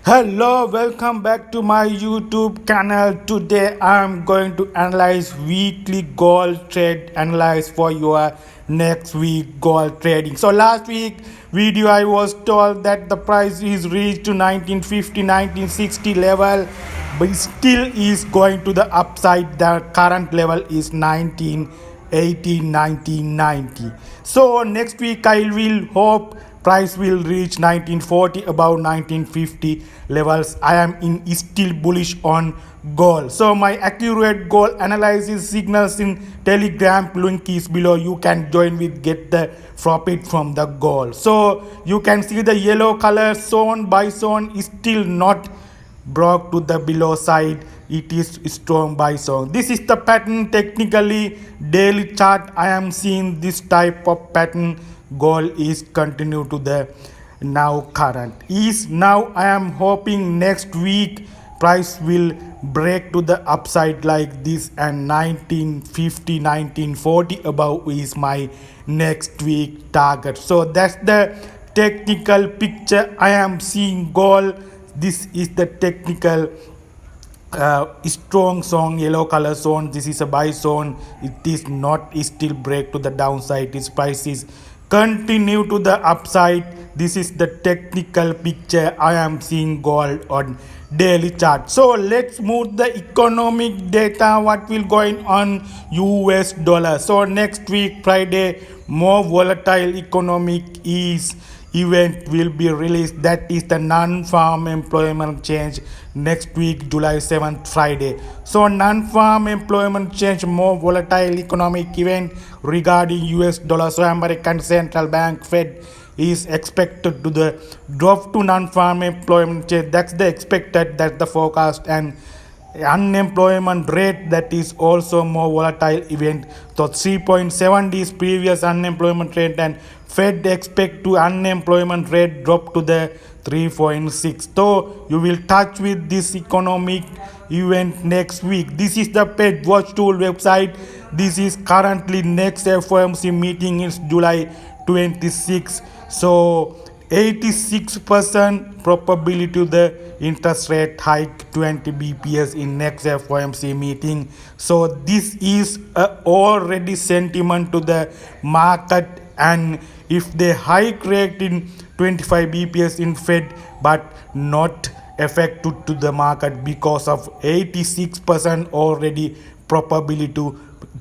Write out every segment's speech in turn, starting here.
Hello, welcome back to my YouTube channel. Today I'm going to analyze weekly gold trade analyze for your next week gold trading. So last week video I was told that the price is reached to 1950 1960 level, but still is going to the upside. The current level is 1980 1990. So next week I will hope price will reach 1940 above 1950 levels. I am in still bullish on gold. So my accurate gold analysis signals in telegram link is below. You can join with get the profit from the gold. So you can see the yellow color zone by zone is still not broke to the below side. It is strong buy zone. This is the pattern. Technically daily chart I am seeing this type of pattern. Goal is continue to the now current is now. I am hoping next week price will break to the upside like this, and 1950 1940 above is my next week target. So that's the technical picture I am seeing gold. This is the technical strong zone, yellow color zone. This is a buy zone. It is not still break to the downside. Its prices continue to the upside. This is the technical picture I am seeing gold on daily chart. So let's move the economic data. What will going on US dollar? So next week Friday more volatile economic is event will be released. That is the non-farm employment change next week July 7th Friday. So non-farm employment change more volatile economic event regarding US dollar. So American Central Bank Fed is expected to the drop to non-farm employment change. That's the expected, that's the forecast. And unemployment rate, that is also more volatile event. So 3.7 is previous unemployment rate, and Fed expect to unemployment rate drop to the 3.6. So you will touch with this economic event next week. This is the Fed Watch Tool website. This is currently next FOMC meeting is July 26. So 86% probability to the interest rate hike 20 bps in next FOMC meeting. So this is already sentiment to the market, and if they hike rate in 25 bps in Fed but not effective to the market because of 86% already probability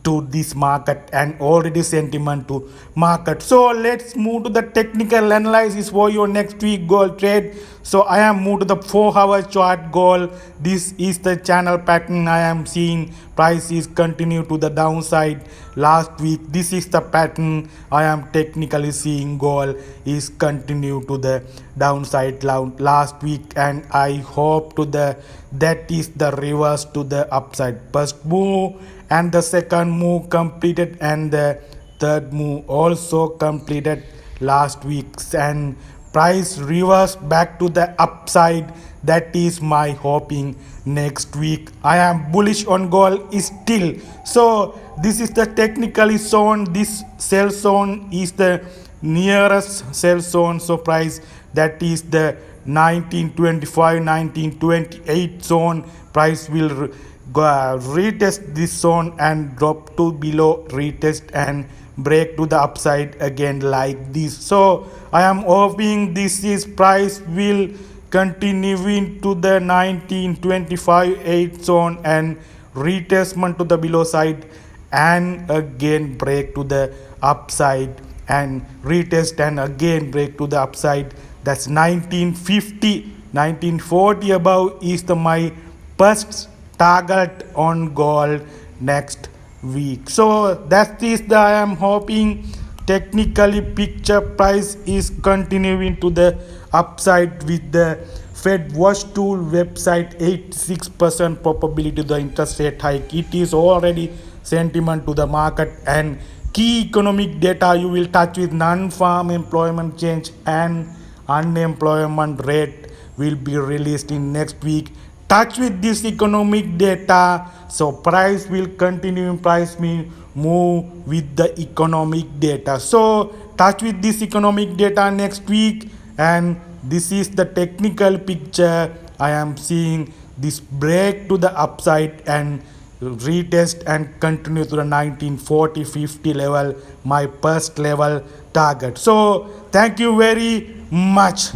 to this market and already sentiment to market. So let's move to the technical analysis for your next week gold trade. So I am moved to the 4-hour chart gold. This is the channel pattern I am seeing. Price is continue to the downside last week. This is the pattern I am technically seeing gold is continue to the downside last week, and I hope to the that is the reverse to the upside. First move and the second move completed, and the third move also completed last week, and price reverse back to the upside. That is my hoping next week. I am bullish on gold still. So this is the technically zone. This sell zone is the nearest sell zone. So price, that is the 1925 1928 zone. Price will retest this zone and drop to below, retest and break to the upside again like this. So I am hoping this is price will continue into the 1925 8 zone and retestment to the below side, and again break to the upside and retest and again break to the upside. That's 1950 1940 above is the my first target on gold next week. So that is the I am hoping technically picture price is continuing to the upside with the Fed Watch Tool website. 86% probability the interest rate hike. It is already sentiment to the market, and key economic data you will touch with non-farm employment change and unemployment rate will be released in next week. Touch with this economic data. So price will continue, price will move with the economic data. So touch with this economic data next week, and This is the technical picture. I am seeing this break to the upside and retest and continue to the 1940-50 level, my first level target. So thank you very much.